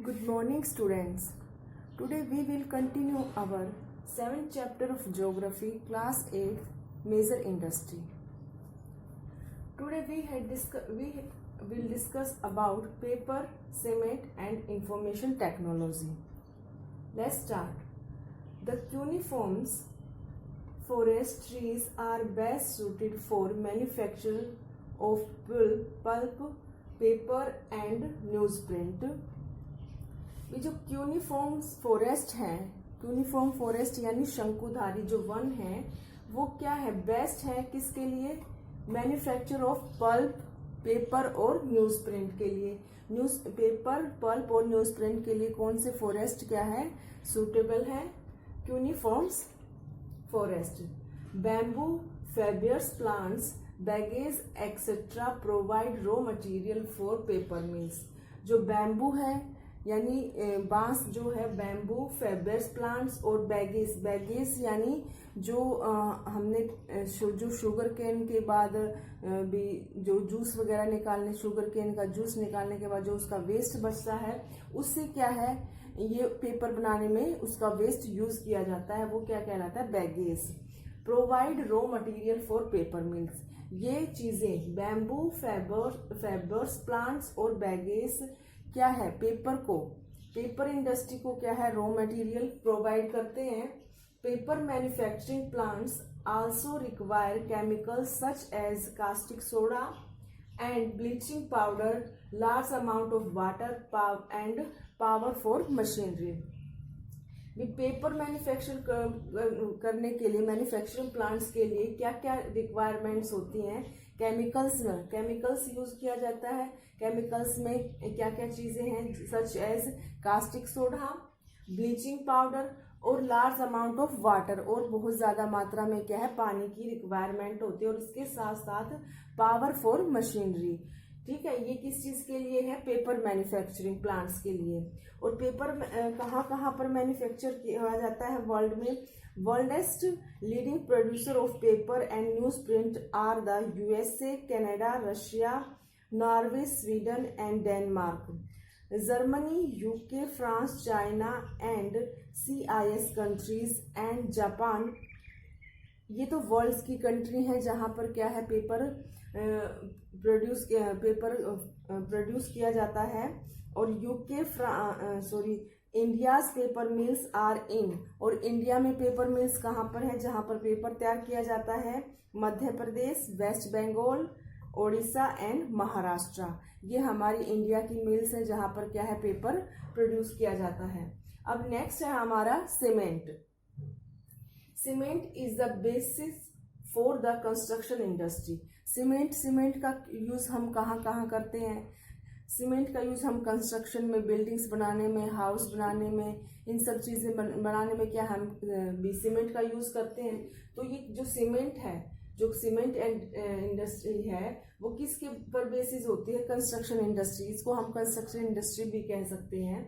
Good morning, students. Today we will continue our 7th chapter of Geography, Class 8, Major Industry. Today we will discuss about paper, cement and information technology. Let's start. The cuneiform forest trees are best suited for manufacture of pulp, paper and newsprint. ये जो cuneiform forest है, cuneiform forest यानी शंकुधारी जो one है, वो क्या है, बेस्ट है किसके लिए, मैन्युफैक्चर ऑफ पल्प, पेपर और न्यूज प्रिंट के लिए। न्यूज पेपर, पल्प और न्यूज प्रिंट के लिए कौन से फॉरेस्ट क्या है, सुटेबल है, coniferous forest. Bamboo, fibrous plants, bagasse etcetera provide raw material for paper mills. जो बैम्बू है यानी बांस जो है, बैम्बू, फाइबरस प्लांट्स और बैगेज यानी जो हमने जो शुगर केन के बाद भी जो जूस वगैरह निकालने, शुगर केन का जूस निकालने के बाद जो उसका वेस्ट बचता है, उससे क्या है, ये पेपर बनाने में उसका वेस्ट यूज किया जाता है, वो क्या कहलाता है, baggage. Provide raw material for paper mills. ये चीजें बैम्बू, फाइबर्स प्लांट्स और बैगेज क्या है, पेपर इंडस्ट्री को क्या है, रॉ मटेरियल प्रोवाइड करते हैं। Paper manufacturing plants also require chemicals such as caustic soda and bleaching powder, large amount of water and power for machinery. Paper manufacture करने के लिए, मैन्युफैक्चरिंग प्लांट्स के लिए क्या क्या रिक्वायरमेंट्स होती हैं, केमिकल्स यूज किया जाता है। केमिकल्स में क्या क्या चीजें हैं, such as caustic soda, bleaching powder और लार्ज अमाउंट ऑफ वाटर, और बहुत ज्यादा मात्रा में क्या है, पानी की रिक्वायरमेंट होती है, और इसके साथ साथ पावर फॉर मशीनरी। ठीक है, ये किस चीज के लिए है, पेपर मैन्युफैक्चरिंग प्लांट्स के लिए। और पेपर कहाँ कहाँ पर मैन्युफैक्चर किया जाता है वर्ल्ड में, world's leading producer of paper and newsprint are the USA, Canada, Russia, Norway, Sweden and Denmark. Germany, UK, France, China and CIS countries and Japan. ये तो वर्ल्ड की कंट्री है जहां पर क्या है, पेपर प्रोड्यूस किया जाता है। और India's paper mills are in, और इंडिया में पेपर मिल्स कहाँ पर है, जहां पर पेपर तैयार किया जाता है, मध्य प्रदेश, वेस्ट बंगाल, ओडिशा एंड महाराष्ट्र। ये हमारी इंडिया की मिल्स है जहां पर क्या है, पेपर प्रोड्यूस किया जाता है। अब नेक्स्ट है हमारा cement. Cement is the basis for the construction industry. Cement का यूज हम कहाँ कहाँ करते हैं, सीमेंट का यूज हम कंस्ट्रक्शन में, बिल्डिंग्स बनाने में, हाउस बनाने में, इन सब चीजें बनाने में क्या हम भी सीमेंट का यूज करते हैं। तो ये जो सीमेंट है, जो सीमेंट इंडस्ट्री है, वो किसके पर बेसिस होती है, कंस्ट्रक्शन इंडस्ट्री। इसको हम कंस्ट्रक्शन इंडस्ट्री भी कह सकते हैं।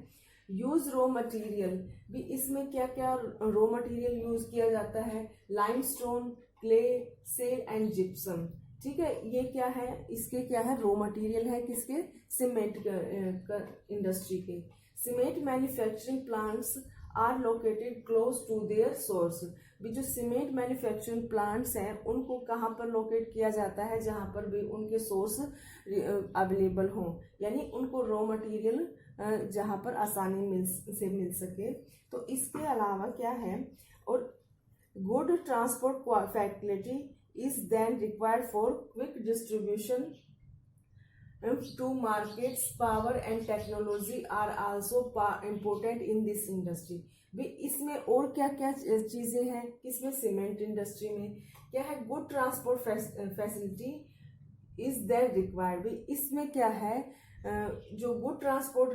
यूज रॉ मटेरियल भी, इसमें क्या क्या रॉ मटेरियल यूज किया जाता है, limestone, clay, shale and gypsum. ठीक है, ये क्या है, इसके क्या है, रॉ मटेरियल है किसके, सीमेंट इंडस्ट्री के। Cement manufacturing plants are located close to their source. भी जो सीमेंट मैन्युफैक्चरिंग प्लांट्स हैं, उनको कहाँ पर लोकेट किया जाता है, जहां पर भी उनके सोर्स अवेलेबल हों, यानी उनको रॉ मटेरियल जहां पर आसानी से मिल सके। तो इसके अलावा क्या है, और good transport facility is then required for quick distribution to markets. Power and technology are also important in this industry. भी इसमें और क्या क्या चीजें हैं, किसमें, सीमेंट इंडस्ट्री में क्या है, good transport facility is then required. भी इसमें क्या है, जो गुड ट्रांसपोर्ट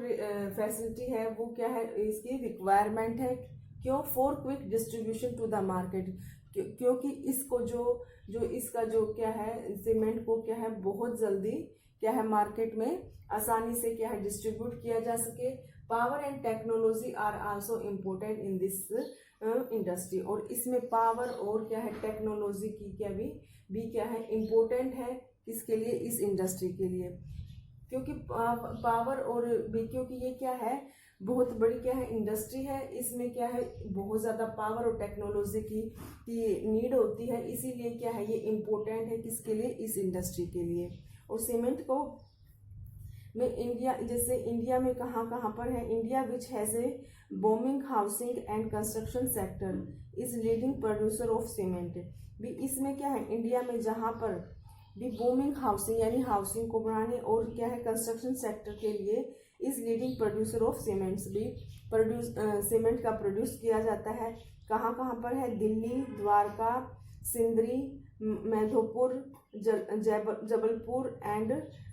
फैसिलिटी है वो क्या है, इसकी रिक्वायरमेंट है। क्यों, for quick distribution to the market, क्योंकि इसको जो इसका जो क्या है, सीमेंट को क्या है, बहुत जल्दी क्या है, मार्केट में आसानी से क्या है, डिस्ट्रीब्यूट किया जा सके। Power and technology are also important in this industry. और इसमें पावर और क्या है, टेक्नोलॉजी की क्या भी क्या है, इम्पोर्टेंट है, किसके लिए, इस इंडस्ट्री के लिए। क्योंकि पावर और भी, क्योंकि ये क्या है, बहुत बड़ी क्या है इंडस्ट्री है, इसमें क्या है बहुत ज़्यादा पावर और टेक्नोलॉजी की नीड होती है, इसीलिए क्या है ये इम्पोर्टेंट है किसके लिए, इस इंडस्ट्री के लिए। और सीमेंट को में इंडिया, जैसे इंडिया में कहाँ कहाँ पर है, India which has a booming housing and construction sector is leading producer of cement. भी इसमें क्या है, इंडिया में जहाँ पर भी बूमिंग हाउसिंग यानी हाउसिंग को बढ़ाने और क्या है कंस्ट्रक्शन सेक्टर के लिए is leading producer of cements, भी सीमेंट का प्रोड्यूस किया जाता है। कहाँ कहाँ पर है, Delhi, Dwarka, Sindri, Madhopur, Jabalpur and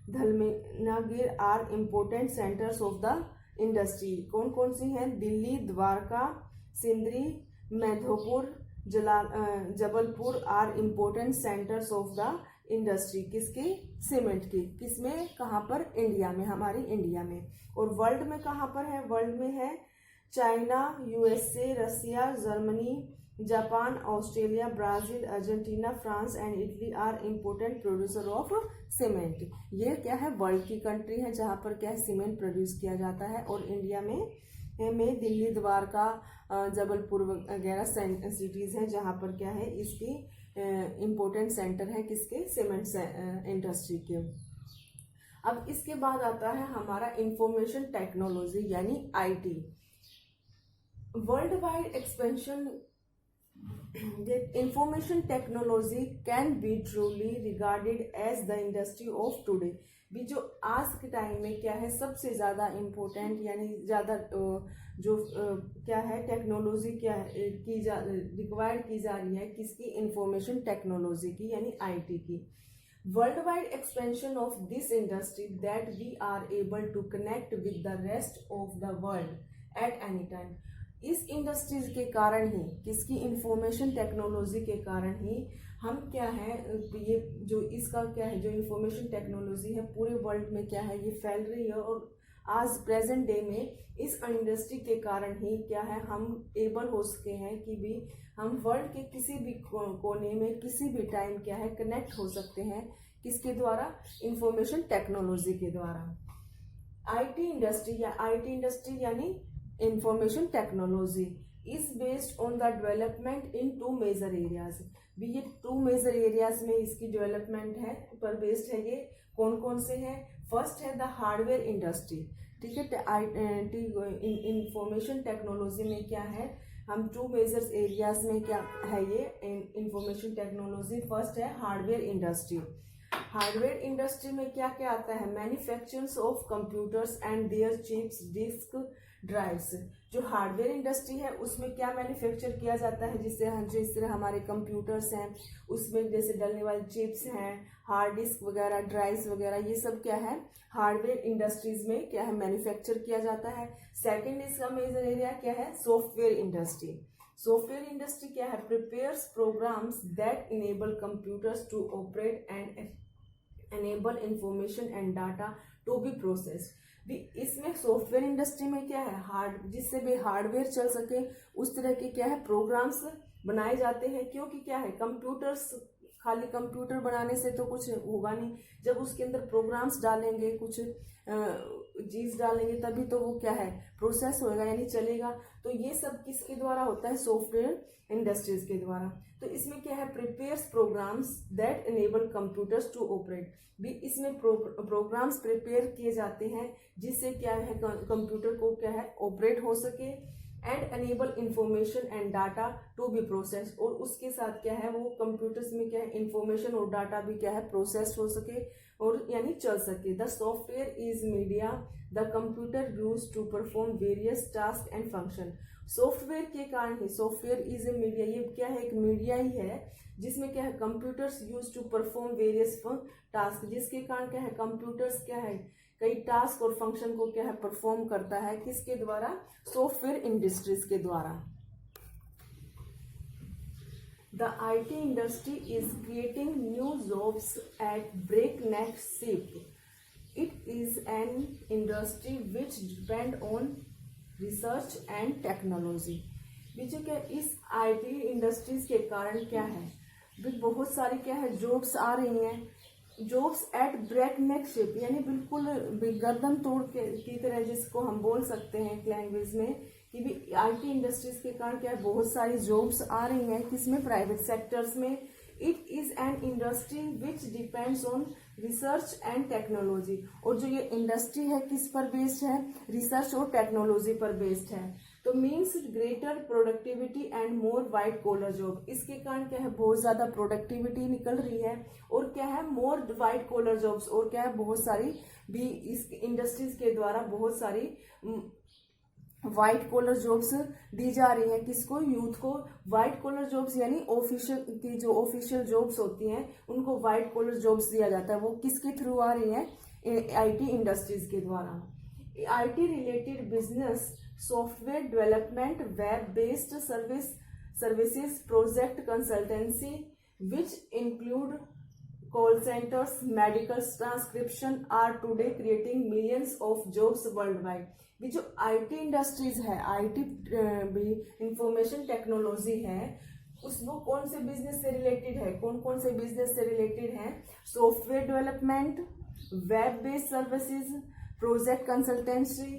Dharmanagar are important centres of the industry. कौन कौन सी हैं, Delhi, Dwarka, Sindri, Madhopur, Jabalpur are important centres of the industry, किसकी, सीमेंट की, किसमें, कहाँ पर, इंडिया में, हमारी इंडिया में। और वर्ल्ड में कहाँ पर है, वर्ल्ड में है China, USA, Russia, Germany, Japan, Australia, Brazil, Argentina, France and Italy are important producer of cement. ये क्या है, वर्ल्ड की कंट्री है जहाँ पर क्या है सीमेंट प्रोड्यूस किया जाता है। और इंडिया में दिल्ली, द्वारका, जबलपुर वगैरह सिटीज़ हैं जहाँ पर क्या है इसकी इम्पोर्टेंट सेंटर है किसके, सीमेंट इंडस्ट्री के। अब इसके बाद आता है हमारा इंफॉर्मेशन टेक्नोलॉजी यानी IT. World wide expansion information technology can be truly regarded as the industry of today. भी जो आज के टाइम में क्या है सबसे ज़्यादा इम्पोर्टेंट यानी ज़्यादा जो क्या है टेक्नोलॉजी क्या है रिक्वायर्ड की जा रही है किसकी, इंफॉर्मेशन टेक्नोलॉजी की यानी आईटी की। World wide expansion of this industry that we are able to connect with the rest of the world at any time. इस इंडस्ट्रीज के कारण ही, किसकी, इंफॉर्मेशन टेक्नोलॉजी के कारण ही हम क्या है ये जो इसका क्या है जो इंफॉर्मेशन टेक्नोलॉजी है पूरे वर्ल्ड में क्या है ये फैल रही है। और आज प्रेजेंट डे में इस इंडस्ट्री के कारण ही क्या है हम एबल हो सके हैं कि भी हम वर्ल्ड के किसी भी कोने में किसी भी टाइम क्या है कनेक्ट हो सकते हैं, किसके द्वारा, इंफॉर्मेशन टेक्नोलॉजी के द्वारा। आईटी इंडस्ट्री यानी information technology is based on the development in two major areas. भी ये 2 मेजर एरियाज में इसकी डेवलपमेंट है पर बेस्ड है। ये कौन कौन से हैं, फर्स्ट है द हार्डवेयर इंडस्ट्री, ठीक है। इंफॉर्मेशन टेक्नोलॉजी में क्या है, हम 2 मेजर एरियाज में क्या है ये इंफॉर्मेशन टेक्नोलॉजी। फर्स्ट है हार्डवेयर इंडस्ट्री। हार्डवेयर इंडस्ट्री में क्या क्या आता है, manufacturing of computers and their chips, disk, drives. जो हार्डवेयर इंडस्ट्री है उसमें क्या मैन्युफैक्चर किया जाता है, जिससे हम जो इस तरह हमारे कंप्यूटर्स हैं उसमें जैसे डलने वाले चिप्स हैं, हार्ड डिस्क वगैरह, ड्राइव्स वगैरह, ये सब क्या है हार्डवेयर इंडस्ट्रीज में क्या है मैन्युफैक्चर किया जाता है। सेकेंड इसका मेजर एरिया क्या है, सॉफ्टवेयर इंडस्ट्री। सॉफ्टवेयर इंडस्ट्री क्या है, prepares programs that enable computers to operate and enable information and data to be processed। भी इसमें सॉफ्टवेयर इंडस्ट्री में क्या है जिससे भी हार्डवेयर चल सके उस तरह के क्या है प्रोग्राम्स बनाए जाते हैं। क्योंकि क्या है कंप्यूटर्स, खाली कंप्यूटर बनाने से तो कुछ होगा नहीं, जब उसके अंदर प्रोग्राम्स डालेंगे, कुछ चीज डालेंगे तभी तो वो क्या है प्रोसेस होएगा यानी चलेगा। तो ये सब किसके द्वारा होता है, सॉफ्टवेयर इंडस्ट्रीज के द्वारा। तो इसमें क्या है, prepares programs that enable computers to operate. भी इसमें प्रोग्राम्स प्रिपेयर किए जाते हैं जिससे क्या है कंप्यूटर को क्या है ऑपरेट हो सके, and enable information and data to be process. और उसके साथ क्या है वो कंप्यूटर्स में क्या है इंफॉर्मेशन और डाटा भी क्या है प्रोसेस हो सके और यानी चल सके। The software is media the computer use to perform various task and function. Software के कारण ही, सॉफ्टवेयर इज ए मीडिया, ये क्या है एक मीडिया ही है जिसमें क्या है computers use to perform various task, जिसके कारण क्या है कंप्यूटर्स क्या है कई टास्क और फंक्शन को क्या है परफॉर्म करता है, किसके द्वारा, सॉफ्टवेयर इंडस्ट्रीज के द्वारा। The IT industry is creating new jobs at breakneck speed. It is an industry which depend on research and technology. बीच क्या इस IT इंडस्ट्रीज के कारण क्या है भी बहुत सारी क्या है जॉब्स आ रही हैं jobs at breakneck ship, यानी बिल्कुल गर्दन तोड़ के की तरह, जिसको हम बोल सकते हैं एक लैंग्वेज में कि भी आईटी इंडस्ट्रीज के कारण क्या है, बहुत सारी जॉब्स आ रही हैं किसमें, प्राइवेट सेक्टर्स में। It is an industry which depends on research and technology, और जो ये इंडस्ट्री है किस पर बेस्ड है, रिसर्च और टेक्नोलॉजी पर बेस्ड है। तो means greater productivity and more white collar job, इसके कारण क्या है, बहुत ज्यादा प्रोडक्टिविटी निकल रही है, और क्या है, मोर वाइट कॉलर जॉब्स, और क्या है, बहुत सारी भी इस इंडस्ट्रीज के द्वारा बहुत सारी व्हाइट कॉलर जॉब्स दी जा रही हैं किसको, यूथ को। व्हाइट कॉलर जॉब्स यानी ऑफिशियल की जो ऑफिशियल जॉब्स होती हैं उनको व्हाइट कॉलर जॉब्स दिया जाता है, वो किसके थ्रू आ रही हैं, आईटी इंडस्ट्रीज के द्वारा। IT related business, software development, web based services, project consultancy which include call centres, medical transcription are today creating millions of jobs world wide. भी जो आईटी इंडस्ट्रीज है, आईटी भी इंफॉर्मेशन टेक्नोलॉजी है, उस वो कौन से बिजनेस से रिलेटेड है, कौन कौन से बिजनेस से रिलेटेड है, software development, web based services, project consultancy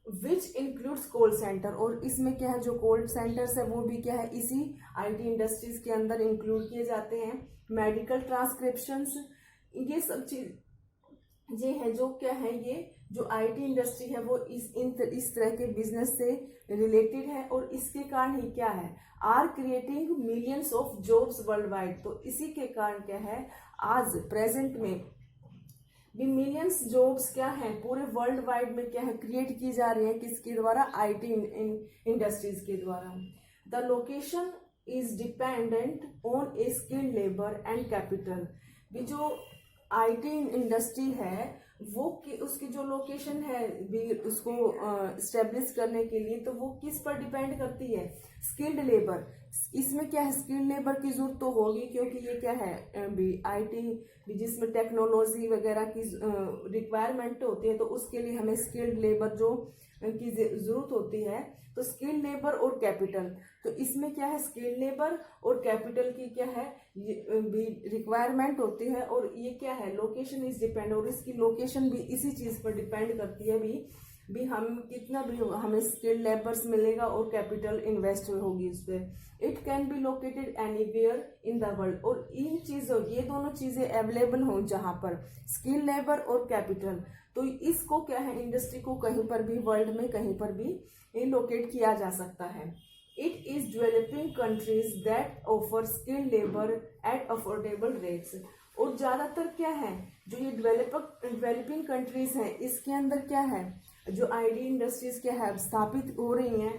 which includes call centre, और इसमें क्या है, जो कॉल सेंटर्स है वो भी क्या है, इसी आईटी इंडस्ट्रीज के अंदर इंक्लूड किए जाते हैं। मेडिकल ट्रांसक्रिप्शंस, ये सब चीज ये है जो क्या है, ये जो आईटी इंडस्ट्री है वो इस तरह के बिजनेस से रिलेटेड है, और इसके कारण ही क्या है, are creating millions of jobs world wide. तो इसी के कारण क्या है, आज प्रेजेंट में भी मिलियंस जॉब्स क्या है, पूरे वर्ल्ड वाइड में क्या है, क्रिएट की जा रही है, किसके द्वारा, आईटी इंडस्ट्रीज के द्वारा। The location is dependent on A skilled labour and capital. भी जो आईटी इंडस्ट्री है वो उसकी जो लोकेशन है भी उसको स्टेब्लिश करने के लिए, तो वो किस पर डिपेंड करती है, स्किल्ड लेबर। इसमें क्या है, स्किल्ड लेबर की जरूरत तो होगी, क्योंकि ये क्या है भी आईटी भी जिसमें टेक्नोलॉजी वगैरह की रिक्वायरमेंट होती है, तो उसके लिए हमें स्किल्ड लेबर जो की जरूरत होती है। तो स्किल्ड लेबर और कैपिटल, तो इसमें क्या है, स्किल्ड लेबर और कैपिटल की क्या है रिक्वायरमेंट होती है, और ये क्या है, लोकेशन इज डिपेंड, और इसकी लोकेशन भी इसी चीज पर डिपेंड करती है भी हम कितना भी हमें स्किल्ड लेबर्स मिलेगा और कैपिटल इन्वेस्ट होगी उस पर। It can be located anywhere in the world, और इन चीजों ये दोनों चीजें अवेलेबल हों जहां पर स्किल्ड लेबर और कैपिटल, तो इसको क्या है, इंडस्ट्री को कहीं पर भी वर्ल्ड में कहीं पर भी लोकेट किया जा सकता है। It is developing countries that offer skilled labour at affordable rates, और ज्यादातर क्या है, जो ये डेवलपिंग कंट्रीज हैं इसके अंदर क्या है, जो आईटी इंडस्ट्रीज क्या है स्थापित हो रही हैं।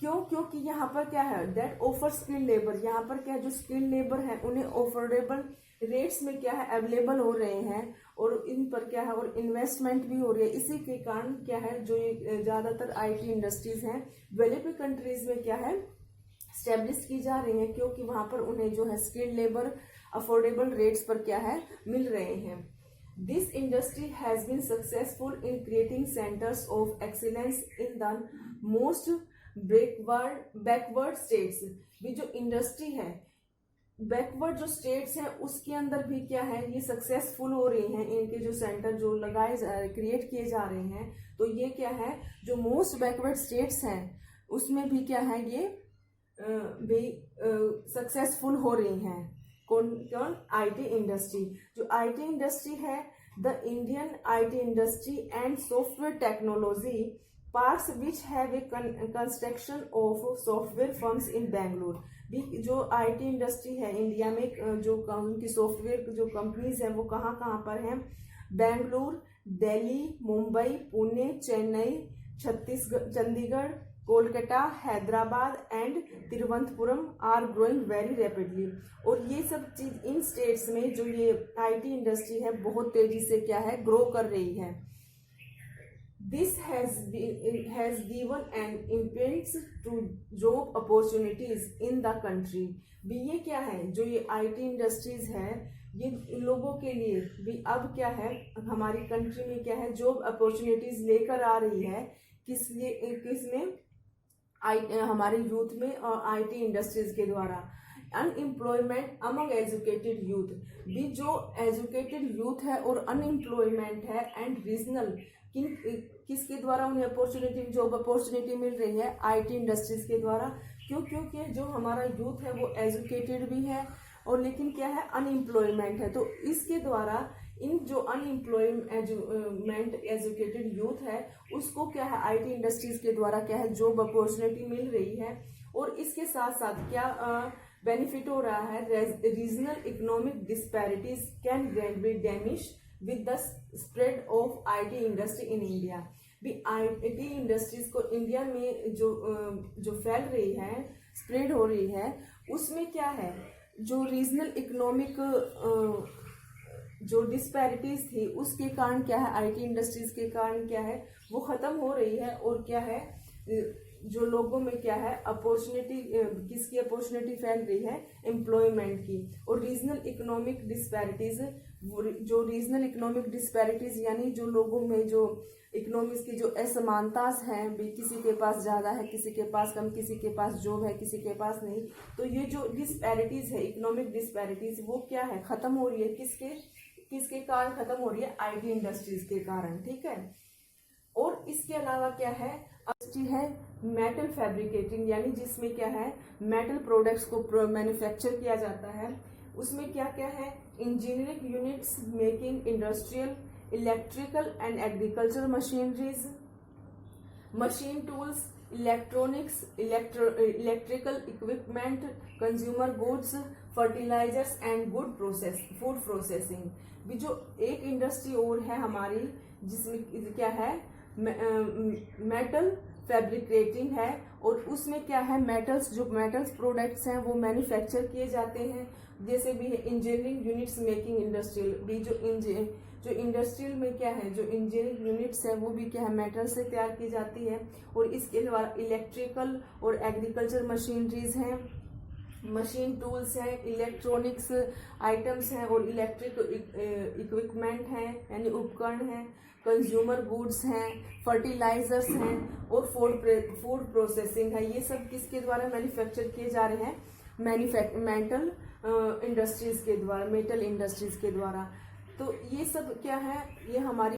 क्यों, क्योंकि यहाँ पर क्या है, दैट ऑफर स्किल्ड लेबर, यहाँ पर क्या है, जो स्किल्ड लेबर है उन्हें अफोर्डेबल रेट्स में क्या है अवेलेबल हो रहे हैं, और इन पर क्या है, और इन्वेस्टमेंट भी हो रही है। इसी के कारण क्या है, जो ये ज्यादातर आईटी इंडस्ट्रीज हैं डेवलपिंग कंट्रीज में क्या है स्टेब्लिश की जा रही हैं, क्योंकि वहां पर उन्हें जो है स्किल्ड लेबर अफोर्डेबल रेट्स पर क्या है मिल रहे हैं। This industry has been successful in creating centres of excellence in the most backward states. भी जो इंडस्ट्री है बैकवर्ड जो स्टेट्स हैं उसके अंदर भी क्या है, ये सक्सेसफुल हो रही हैं, इनके जो सेंटर जो क्रिएट किए जा रहे हैं, तो ये क्या है, जो मोस्ट बैकवर्ड स्टेट्स हैं उसमें भी क्या है, ये भी सक्सेसफुल हो रही हैं। कौन आईटी इंडस्ट्री, जो आईटी इंडस्ट्री है, the Indian IT industry and software technology parts which have a construction of software firms इन बेंगलुरु। भी जो आईटी इंडस्ट्री है इंडिया में, जो उनकी सॉफ्टवेयर जो कंपनीज हैं वो कहाँ कहाँ पर हैं, Bengaluru, Delhi, Mumbai, Pune, Chennai, Chhattisgarh, Chandigarh, Kolkata, Hyderabad and Thiruvananthapuram are growing very rapidly. और ये सब चीज इन स्टेट्स में जो ये आईटी इंडस्ट्री है बहुत तेजी से क्या है ग्रो कर रही है। This has given an impulse to job opportunities in the country। भी ये क्या है, जो ये आईटी इंडस्ट्रीज है ये लोगों के लिए भी अब क्या है हमारी कंट्री में क्या है जॉब अपॉर्चुनिटीज लेकर आ रही है, किसमें हमारे यूथ में और आईटी इंडस्ट्रीज के द्वारा। अनएम्प्लॉयमेंट अमंग एजुकेटेड यूथ, भी जो एजुकेटेड यूथ है और अनएम्प्लॉयमेंट है, एंड रीजनल किसके द्वारा उन्हें अपॉर्चुनिटी, जॉब अपॉर्चुनिटी मिल रही है, आईटी इंडस्ट्रीज के द्वारा। क्यों? क्योंकि जो हमारा यूथ है वो एजुकेटेड भी है और लेकिन क्या है, अनएम्प्लॉयमेंट है। तो इसके द्वारा इन जो अनएम्प्लॉयमेंट एजुकेटेड यूथ है उसको क्या है, आईटी इंडस्ट्रीज के द्वारा क्या है, जॉब अपॉर्चुनिटी मिल रही है। और इसके साथ साथ क्या बेनिफिट हो रहा है, regional economic disparities can be diminished with the spread of IT industry in India. भी आईटी इंडस्ट्रीज को इंडिया में जो फैल रही है, स्प्रेड हो रही है, उसमें क्या है, जो रीजनल इकोनॉमिक जो डिस्पैरिटीज थी उसके कारण क्या है, आईटी इंडस्ट्रीज के कारण क्या है, वो खत्म हो रही है। और क्या है, जो लोगों में क्या है, अपॉर्चुनिटी, किसकी अपॉर्चुनिटी फैल रही है, एम्प्लॉयमेंट की। और रीजनल इकोनॉमिक डिस्पैरिटीज, जो रीजनल इकोनॉमिक डिस्पैरिटीज यानी जो लोगों में जो इकोनॉमिक्स की जो असमानताएं हैं, भी किसी के पास ज़्यादा है, किसी के पास कम, किसी के पास जॉब है, किसी के पास नहीं, तो ये जो डिस्पैरिटीज है, इकोनॉमिक डिस्पैरिटीज, वो क्या है, खत्म हो रही है। किसके कारण खत्म हो रही है, आईटी इंडस्ट्रीज के कारण। ठीक है। और इसके अलावा क्या है, मेटल फैब्रिकेटिंग, यानी जिसमें क्या है, मेटल प्रोडक्ट्स को मैन्युफैक्चर किया जाता है। उसमें क्या क्या है, engineering units making industrial, electrical and agriculture machineries, machine tools, electronics, electrical equipment, consumer goods, fertilisers and food processing. भी जो एक इंडस्ट्री और है हमारी जिसमें क्या है, मेटल फैब्रिकेटिंग है, और उसमें क्या है, मेटल्स प्रोडक्ट्स हैं वो मैन्युफैक्चर किए जाते हैं। जैसे भी इंजीनियरिंग यूनिट्स मेकिंग इंडस्ट्रियल, भी जो इंडस्ट्रियल में क्या है, जो इंजीनियरिंग यूनिट्स है वो भी क्या है, मेटल से तैयार की जाती है। और इसके अलावा इलेक्ट्रिकल और एग्रीकल्चर मशीनरीज हैं, मशीन टूल्स हैं, इलेक्ट्रॉनिक्स आइटम्स हैं, और इलेक्ट्रिक इक्विपमेंट हैं यानी उपकरण हैं, कंज्यूमर गुड्स हैं, फर्टिलाइजर्स हैं, और फूड प्रोसेसिंग है। ये सब किसके द्वारा मैन्युफैक्चर किए जा रहे हैं, मेटल इंडस्ट्रीज के द्वारा। तो ये सब क्या है, ये हमारी